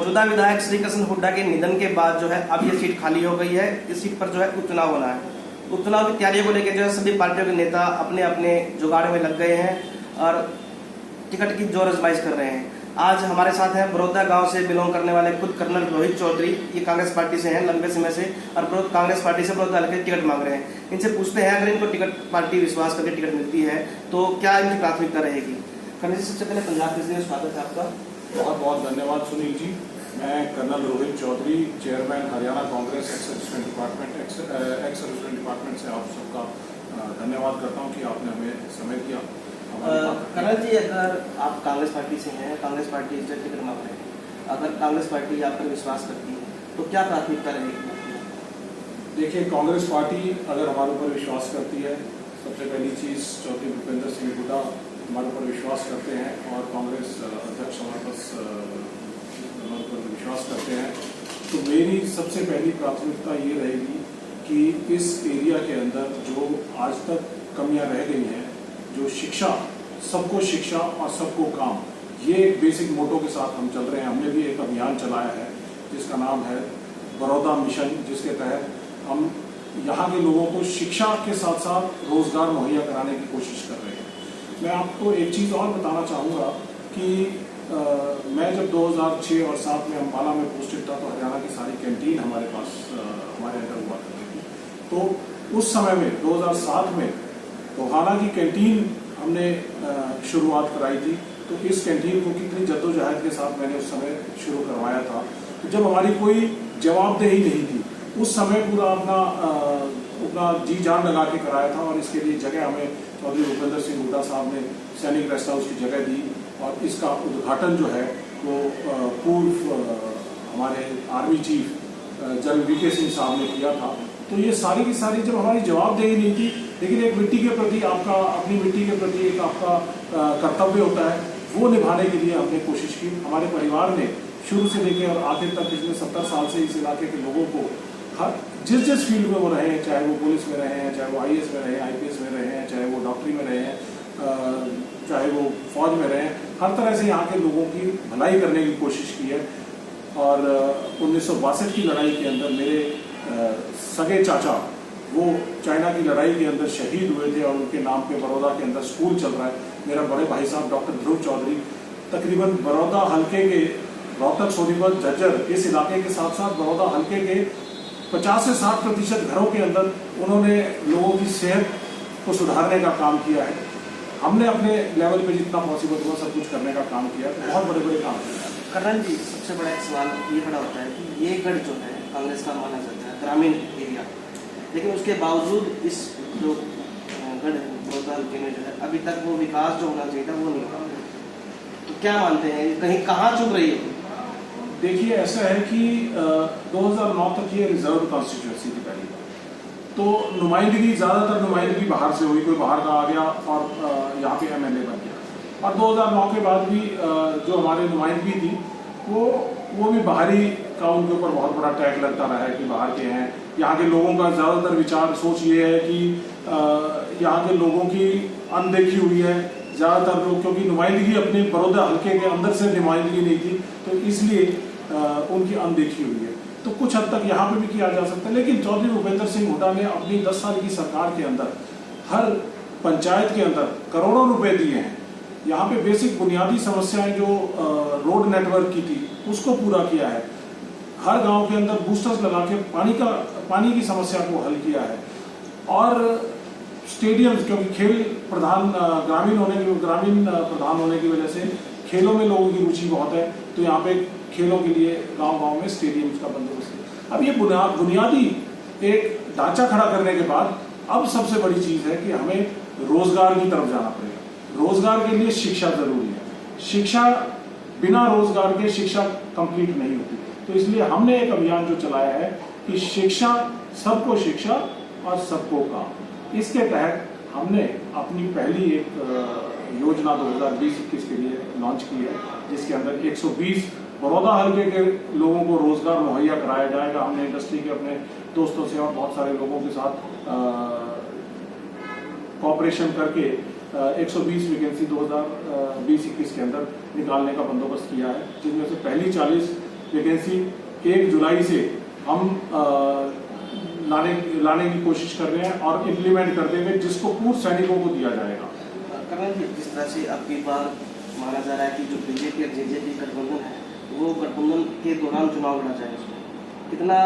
मौजूदा विधायक श्री कृष्ण हुड्डा के निधन के बाद जो है अब ये सीट खाली हो गई है। इस सीट पर जो है उपचुनाव होना है। उपचुनाव की तैयारियों को लेकर जो है सभी पार्टियों के नेता अपने अपने जुगाड़ में लग गए हैं और टिकट की जोर आजमाइश कर रहे हैं। आज हमारे साथ हैं बड़ौदा गांव से बिलोंग करने वाले खुद कर्नल रोहित चौधरी। ये कांग्रेस पार्टी से हैं लंबे समय से और कांग्रेस पार्टी से बड़ौदा हल्के टिकट मांग रहे हैं। इनसे पूछते हैं अगर इनको टिकट पार्टी विश्वास करके टिकट मिलती है तो क्या इनकी प्राथमिकता रहेगी। कर्नल जी, सबसे पहले पंजाब केसरी में स्वागत है आपका। बहुत बहुत धन्यवाद सुनील जी। मैं colonel Rohit Chaudhary, chairman Haryana Congress ex servicemen department से आप सबका धन्यवाद करता हूं कि आपने हमें समय दिया। कर्नल जी, अगर आप कांग्रेस पार्टी से हैं, कांग्रेस पार्टी से टिकट मांग रहे हैं, अगर कांग्रेस पार्टी आप पर विश्वास करती है तो क्या प्राथमिकता रहेगी? देखिए, कांग्रेस पार्टी अगर हमारे ऊपर विश्वास करती है, सबसे पहली चीज़ चौधरी भूपेंद्र सिंह हुड्डा हमारे ऊपर विश्वास करते हैं और कांग्रेस अध्यक्ष हमारे ऊपर विश्वास करते हैं, तो मेरी सबसे पहली प्राथमिकता ये रहेगी कि इस एरिया के अंदर जो आज तक कमियां रह गई हैं, जो शिक्षा, सबको शिक्षा और सबको काम, ये एक बेसिक मोटो के साथ हम चल रहे हैं। हमने भी एक अभियान चलाया है जिसका नाम है बड़ौदा मिशन, जिसके तहत हम यहाँ के लोगों को शिक्षा के साथ साथ रोजगार मुहैया कराने की कोशिश कर रहे हैं। मैं आपको एक चीज़ और बताना चाहूँगा कि मैं जब 2006 और 2007 में अम्बाला में पोस्टेड था तो हरियाणा की सारी कैंटीन हमारे पास हमारे अंदर हुआ करती थी। तो उस समय में 2007 में टोहाना की कैंटीन हमने शुरुआत कराई थी। तो इस कैंटीन को कितनी जद्दोजहद के साथ मैंने उस समय शुरू करवाया था। तो जब हमारी कोई जवाबदेही नहीं थी, उस समय पूरा अपना जी जान लगा के कराया था और इसके लिए जगह हमें चौधरी भूपेंद्र सिंह हुड्डा साहब ने सैनिक रेस्ट हाउस की जगह दी और इसका उद्घाटन जो है वो पूर्व हमारे army chief general VK Singh साहब ने किया था। तो ये सारी की सारी जब हमारी जवाबदेही नहीं थी, लेकिन एक मिट्टी के प्रति आपका, अपनी मिट्टी के प्रति एक आपका कर्तव्य होता है, वो निभाने के लिए हमने कोशिश की। हमारे परिवार ने शुरू से लेकर और आखिर तक पिछले 70 साल से इस इलाके के लोगों को हर जिस फील्ड में वो रहे हैं, चाहे वो पुलिस में रहे हैं, चाहे वो IAS में रहे हैं, IPS में रहे हैं, चाहे वो डॉक्टरी में रहे हैं, चाहे वो फौज में रहे हैं, हर तरह से यहाँ के लोगों की भलाई करने की कोशिश की है। और 1962 की लड़ाई के अंदर मेरे सगे चाचा वो चाइना की लड़ाई के अंदर शहीद हुए थे और उनके नाम पे बड़ौदा के अंदर स्कूल चल रहा है। मेरा बड़े भाई साहब डॉक्टर ध्रुव चौधरी तकरीबन बड़ौदा हल्के के रोहतक, सोनीपत, झज्जर इस इलाके के साथ साथ बड़ौदा हल्के के 50 से 60% घरों के अंदर उन्होंने लोगों की सेहत को सुधारने का काम किया है। हमने अपने लेवल पे जितना पॉसिबल हुआ सब कुछ करने का काम किया है। बहुत बड़े बड़े काम किए हैं। कर्नल जी, सबसे बड़ा एक सवाल ये खड़ा होता है कि ये गढ़ जो है कांग्रेस का माना जाता है ग्रामीण एरिया, लेकिन उसके बावजूद इस जो गढ़ बड़ौदा हल्के में जो है अभी तक वो विकास जो होना चाहिए था वो नहीं हो रहा। तो क्या मानते हैं कहीं कहाँ चुक रही है? देखिए, ऐसा है कि 2009 तक ये रिजर्व कॉन्स्टिट्यूंसी थी पहली बार, तो नुमाइंदगी, ज़्यादातर नुमाइंदगी बाहर से हुई, कोई बाहर का आ गया और यहाँ पे MLA बन गया। और 2009 के बाद भी जो हमारे नुमाइंदगी थी वो भी बाहरी का उनके ऊपर बहुत बड़ा टैग लगता रहा है कि बाहर के हैं। यहाँ के लोगों का ज़्यादातर विचार सोच ये है कि यहाँ के लोगों की अनदेखी हुई है ज़्यादातर लोग, क्योंकि नुमाइंदगी अपने बड़ौदा हल्के के अंदर से नुमाइंदगी नहीं थी, तो इसलिए उनकी अनदेखी हुई है। तो कुछ हद तक यहाँ पे भी किया जा सकता है, लेकिन चौधरी भूपेंद्र सिंह हुड्डा ने अपनी 10 साल की सरकार के अंदर हर पंचायत के अंदर करोड़ों रुपए दिए हैं। यहाँ पे बेसिक बुनियादी समस्याएं जो रोड नेटवर्क की थी उसको पूरा किया है। हर गांव के अंदर बूस्टर्स लगा के पानी की समस्या को हल किया है। और स्टेडियम, क्योंकि खेल प्रधान ग्रामीण प्रधान होने की वजह से खेलों में लोगों की रुचि बहुत है, तो यहाँ पे खेलों के लिए गांव-गांव में स्टेडियम का बंदोबस्त है। अब ये बुनियादी एक ढांचा खड़ा करने के बाद अब सबसे बड़ी चीज है कि हमें रोजगार की तरफ जाना पड़ेगा। रोजगार के लिए शिक्षा जरूरी है। शिक्षा, बिना रोजगार के शिक्षा कंप्लीट नहीं होती। तो इसलिए हमने एक अभियान जो चलाया है कि शिक्षा, सबको शिक्षा और सबको काम। इसके तहत हमने अपनी पहली एक योजना 2020-21 के लिए लॉन्च की है, जिसके अंदर 120 बड़ौदा हल्के के लोगों को रोजगार मुहैया कराया जाएगा। हमने इंडस्ट्री के अपने दोस्तों से और बहुत सारे लोगों के साथ कोऑपरेशन करके 120 वैकेंसी 2020-21 के अंदर निकालने का बंदोबस्त किया है, जिनमें से पहली 40 वैकेंसी 1 जुलाई से हम लाने की कोशिश कर रहे हैं और इम्प्लीमेंट कर देंगे, जिसको पूर्व सैनिकों को दिया जाएगा। कर्नल जी, जिस तरह से अब की बार माना जा रहा है कि जो बीजेपी और जेजेपी गठबंधन है वो गठबंधन के दौरान चुनाव लड़ा जाएगा, कितना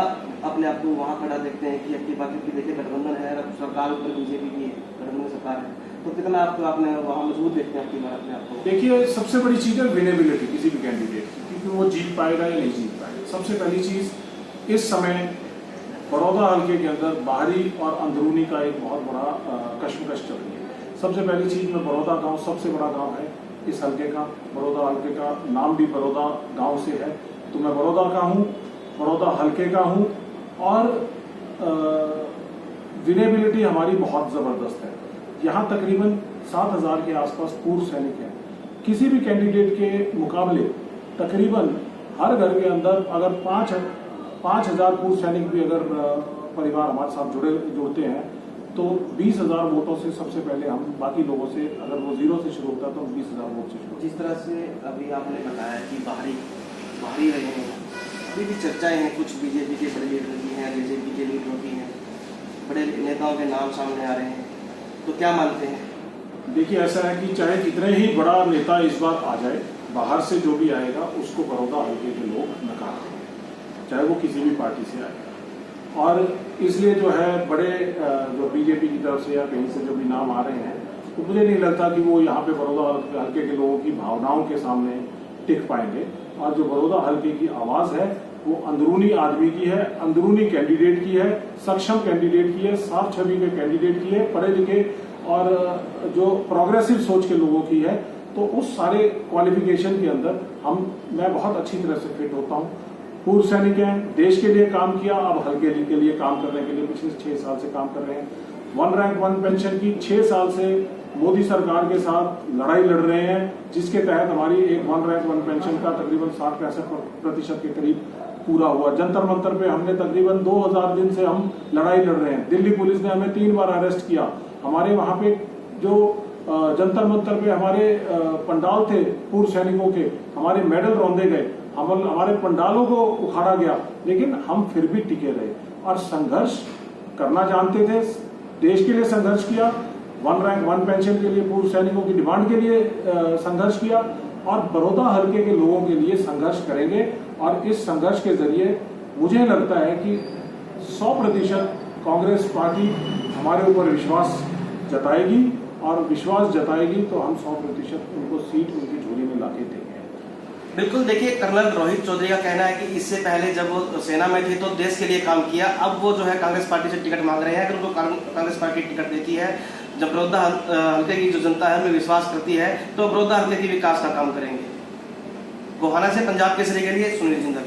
अपने आप को वहाँ खड़ा देखते हैं कि अब की बार क्योंकि देखिए गठबंधन है, सरकार ऊपर बीजेपी की गठबंधन सरकार है, तो कितना आपको आपने वहाँ मजबूत देखते हैं आपकी बार अपने आप को? देखिए, सबसे बड़ी चीज़ है विनेबिलिटी किसी भी कैंडिडेट की, क्योंकि वो जीत पाएगा या नहीं जीत पाएगा। सबसे पहली चीज़ इस समय बड़ौदा हल्के के अंदर बाहरी और अंदरूनी का एक बहुत बड़ा कश्मकश चल रही है। सबसे पहली चीज़ में बड़ौदा गांव सबसे बड़ा गांव है इस हल्के का। बड़ौदा हल्के का नाम भी बड़ौदा गांव से है, तो मैं बड़ौदा का हूँ, बड़ौदा हल्के का हूँ, और विनेबिलिटी हमारी बहुत ज़बरदस्त है। यहाँ तकरीबन 7,000 के आसपास पूर्व सैनिक हैं। किसी भी कैंडिडेट के मुकाबले तकरीबन हर घर के अंदर अगर 5,000 पूर्व सैनिक भी अगर परिवार हमारे साथ जुड़ते हैं तो 20,000 वोटों से सबसे पहले हम बाकी लोगों से, अगर वो 0 से शुरू होता है तो हम 20,000 वोट से शुरू। जिस तरह से अभी आपने बताया कि बाहरी रहे हैं, अभी भी चर्चाएं हैं, कुछ बीजेपी के बड़े लीडर भी हैं, जेजेपी के लीडर भी हैं, बड़े नेताओं के नाम सामने आ रहे हैं, तो क्या मानते हैं? देखिए, ऐसा है कि चाहे कितने ही बड़ा नेता इस बार आ जाए, बाहर से जो भी आएगा उसको बड़ौदा हल्के के लोग नकार देंगे, चाहे वो किसी भी पार्टी से आएगा। और इसलिए जो है बड़े जो बीजेपी की तरफ से या कहीं से जो भी नाम आ रहे हैं, तो मुझे नहीं लगता कि वो यहाँ पे बड़ौदा हल्के के लोगों की भावनाओं के सामने टिक पाएंगे। और जो बड़ौदा हल्के की आवाज़ है वो अंदरूनी आदमी की है, अंदरूनी कैंडिडेट की है, सक्षम कैंडिडेट की है, साफ छवि के कैंडिडेट की है, पढ़े लिखे और जो प्रोग्रेसिव सोच के लोगों की है। तो उस सारे क्वालिफिकेशन के अंदर मैं बहुत अच्छी तरह से फिट होता हूँ। पूर्व सैनिक हैं, देश के लिए काम किया, अब हल्के के लिए काम करने के लिए पिछले 6 साल से काम कर रहे हैं। 1 रैंक 1 पेंशन की 6 साल से मोदी सरकार के साथ लड़ाई लड़ रहे हैं, जिसके तहत हमारी एक 1 रैंक 1 पेंशन का तकरीबन 60-65% के करीब पूरा हुआ। जंतर मंतर पे हमने तकरीबन 2000 दिन से हम लड़ाई लड़ रहे हैं। दिल्ली पुलिस ने हमें 3 बार अरेस्ट किया। हमारे वहां पे जो जंतर मंतर पे हमारे पंडाल थे पूर्व सैनिकों के, हमारे मेडल रौंदे गए, हमारे पंडालों को उखाड़ा गया, लेकिन हम फिर भी टिके रहे और संघर्ष करना जानते थे। देश के लिए संघर्ष किया, 1 रैंक 1 पेंशन के लिए, पूर्व सैनिकों की डिमांड के लिए संघर्ष किया, और बड़ौदा हल्के के लोगों के लिए संघर्ष करेंगे। और इस संघर्ष के जरिए मुझे लगता है कि 100% कांग्रेस पार्टी हमारे ऊपर विश्वास जताएगी, और विश्वास जताएगी तो हम 100% उनको सीट उनकी झोली में लाके देंगे। बिल्कुल, देखिए कर्नल रोहित चौधरी का कहना है कि इससे पहले जब वो सेना में थे तो देश के लिए काम किया, अब वो जो है कांग्रेस पार्टी से टिकट मांग रहे हैं। अगर उनको कांग्रेस पार्टी टिकट देती है, जब बड़ौदा हल्के की जो जनता है उनमें विश्वास करती है, तो बड़ौदा हल्के की विकास का काम करेंगे। गोहाना से पंजाब केसरी के लिए सुनील जिंदल।